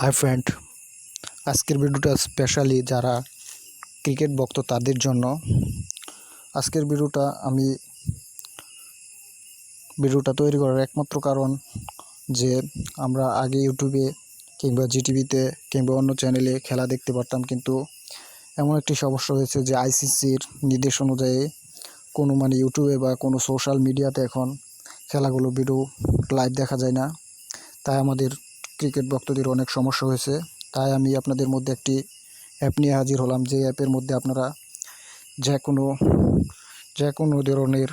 Hi friend, আজকের ভিডিওটা specially যারা ক্রিকেট ভক্ত তাদের জন্য। আজকের ভিডিওটা তৈরি করার একমাত্র কারণ যে আমরা আগে ইউটিউবে কিংবা জিটিভিতে কিংবা অন্য চ্যানেলে খেলা দেখতে পারতাম, কিন্তু এমন একটি সমস্যা হয়েছে যে আইসিসির নির্দেশ অনুযায়ী কোনো ইউটিউবে বা কোনো সোশ্যাল মিডিয়াতে এখন খেলাগুলো ভিডিও লাইভ দেখা যায় না। তাই আমাদের ক্রিকেট ভক্তদের অনেক সমস্যা হয়েছে। তাই আমি আপনাদের মধ্যে একটি অ্যাপ নিয়ে হাজির হলাম, যে অ্যাপের মধ্যে আপনারা যে কোনো ধরনের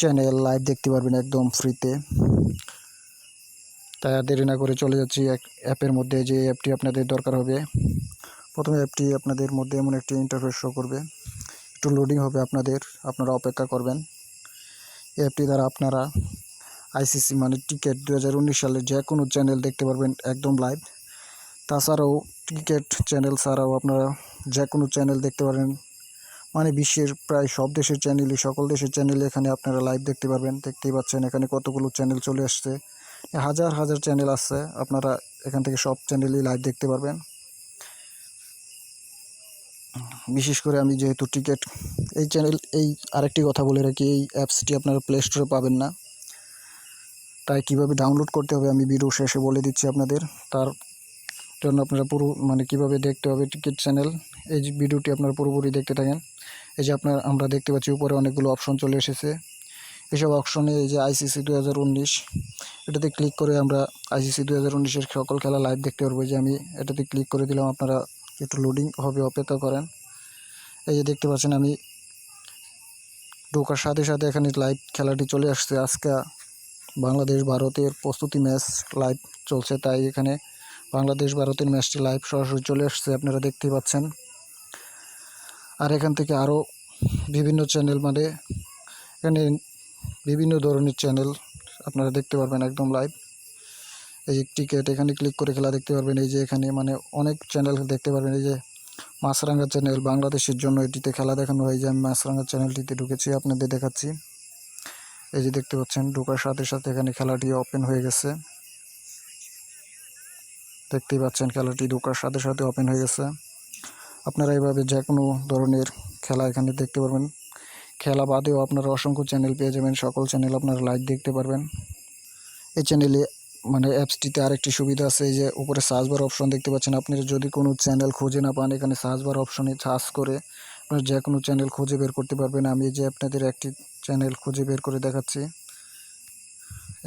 চ্যানেল লাইভ দেখতে পারবেন একদম ফ্রিতে। তাই আর দেরি না করে চলে যাচ্ছি অ্যাপের মধ্যে। যে অ্যাপটি আপনাদের দরকার হবে, প্রথমে অ্যাপটি আপনাদের মধ্যে এমন একটি ইন্টারফেস শো করবে, একটু লোডিং হবে, আপনারা অপেক্ষা করবেন। এই অ্যাপটি দ্বারা আপনারা আইসিসি ক্রিকেট 2019 সালের যে কোনো চ্যানেল দেখতে পারবেন একদম লাইভ। তাছাড়াও ক্রিকেট চ্যানেল ছাড়াও আপনারা যে কোনো চ্যানেল দেখতে পারেন, বিশ্বের প্রায় সকল দেশের চ্যানেল এখানে আপনারা লাইভ দেখতে পারবেন। দেখতেই পাচ্ছেন এখানে কতগুলো চ্যানেল চলে আসছে, হাজার হাজার চ্যানেল আছে। আপনারা এখান থেকে সব চ্যানেলই লাইভ দেখতে পারবেন। বিশেষ করে আমি যেহেতু ক্রিকেট এই আরেকটি কথা বলে রাখি, এই অ্যাপসটি আপনারা প্লে স্টোরে পাবেন না। তাই কিভাবে ডাউনলোড করতে হবে আমি ভিডিও শেষে বলে দিচ্ছি আপনাদের। তার জন্য আপনারা পুরো কিভাবে দেখতে হবে ক্রিকেট চ্যানেল, এই ভিডিওটি আপনারা পুরোপুরি দেখতে থাকেন। এই যে আমরা দেখতে পাচ্ছি উপরে অনেকগুলো অপশন চলে এসেছে। এসব অপশনে এই যে আইসিসি 2019 এটাতে ক্লিক করে আমরা আইসিসি 2019-এর সকল খেলা লাইভ দেখতে পারবো। যে আমি এটাতে ক্লিক করে দিলাম, আপনারা একটু লোডিং হবে, অপেক্ষা করেন। এই যে দেখতে পাচ্ছেন আমি ঢোকার সাথে সাথে এখানে লাইভ খেলাটি চলে আসছে। আজকে বাংলাদেশ ভারতের প্রস্তুতি ম্যাচ লাইভ চলছে, তাই এখানে বাংলাদেশ ভারতের ম্যাচটি লাইভ সরাসরি চলে আসছে, আপনারা দেখতেই পাচ্ছেন। আর এখান থেকে আরও বিভিন্ন চ্যানেল এখানে বিভিন্ন ধরনের চ্যানেল আপনারা দেখতে পারবেন একদম লাইভ। এই যে ক্রিকেট, এখানে ক্লিক করে খেলা দেখতে পারবেন। এই যে এখানে অনেক চ্যানেল দেখতে পারবেন। এই যে মাছরাঙা চ্যানেল, বাংলাদেশের জন্য এটিতে খেলা দেখানো হয়। যে আমি মাছরাঙা চ্যানেলটিতে ঢুকেছি, আপনাদের দেখাচ্ছি। এই যে দেখতে পাচ্ছেন ঢোকার সাথে সাথে এখানে খেলাটি ওপেন হয়ে গেছে। দেখতেই পাচ্ছেন খেলাটি ঢোকার সাথে সাথে ওপেন হয়ে গেছে। আপনারা এইভাবে যে কোনো ধরনের খেলা এখানে দেখতে পারবেন। খেলা বাদেও আপনারা অসংখ্য চ্যানেল পেয়ে যাবেন, সকল চ্যানেল আপনারা লাইভ দেখতে পারবেন। এই চ্যানেলে অ্যাপসটিতে আরেকটি সুবিধা আছে, এই যে উপরে সার্চ বার অপশন দেখতে পাচ্ছেন। আপনারা যদি কোনো চ্যানেল খুঁজে না পান, এখানে সার্চ বার অপশনে সার্চ করে আপনারা যে কোনো চ্যানেল খুঁজে বের করতে পারবেন। আমি যে আপনাদের একটি চ্যানেল খুঁজে বের করে দেখাচ্ছি।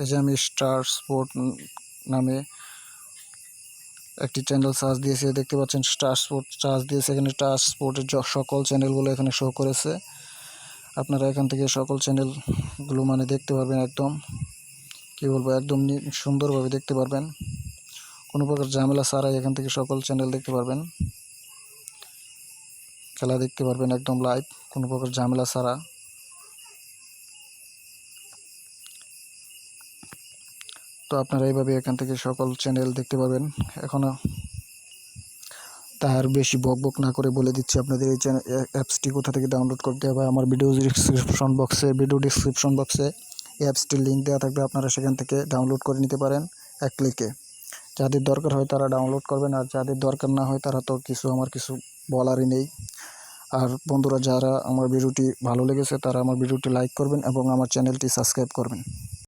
এই যে আমি স্টার স্পোর্ট নামে একটি চ্যানেল সার্চ দিয়েছে, দেখতে পাচ্ছেন স্টার স্পোর্ট সার্চ দিয়েছে। এখানে স্টার স্পোর্টের সকল চ্যানেলগুলো এখানে শো করেছে। আপনারা এখান থেকে সকল চ্যানেলগুলো দেখতে পারবেন। একদম একদম সুন্দরভাবে দেখতে পারবেন, কোনো প্রকার ঝামেলা ছাড়াই এখান থেকে সকল চ্যানেল দেখতে পারবেন, খেলা দেখতে পারবেন একদম লাইভ, কোনো প্রকার ঝামেলা ছাড়া। তো আপনারা এইভাবে এখান থেকে সকল চ্যানেল দেখতে পারবেন। এখনও তার বেশি বকবক না করে বলে দিচ্ছি আপনাদের এই অ্যাপসটি কোথা থেকে ডাউনলোড করতে হবে। আমার ভিডিও ডিসক্রিপশন বক্সে এই অ্যাপসটির লিঙ্ক দেওয়া থাকবে, আপনারা সেখান থেকে ডাউনলোড করে নিতে পারেন এক ক্লিকে। যাদের দরকার হয় তারা ডাউনলোড করবেন, আর যাদের দরকার না হয় তারা তো আমার কিছু বলারই নেই। আর বন্ধুরা, যারা আমার ভিডিওটি ভালো লেগেছে তারা আমার ভিডিওটি লাইক করবেন এবং আমার চ্যানেলটি সাবস্ক্রাইব করবেন।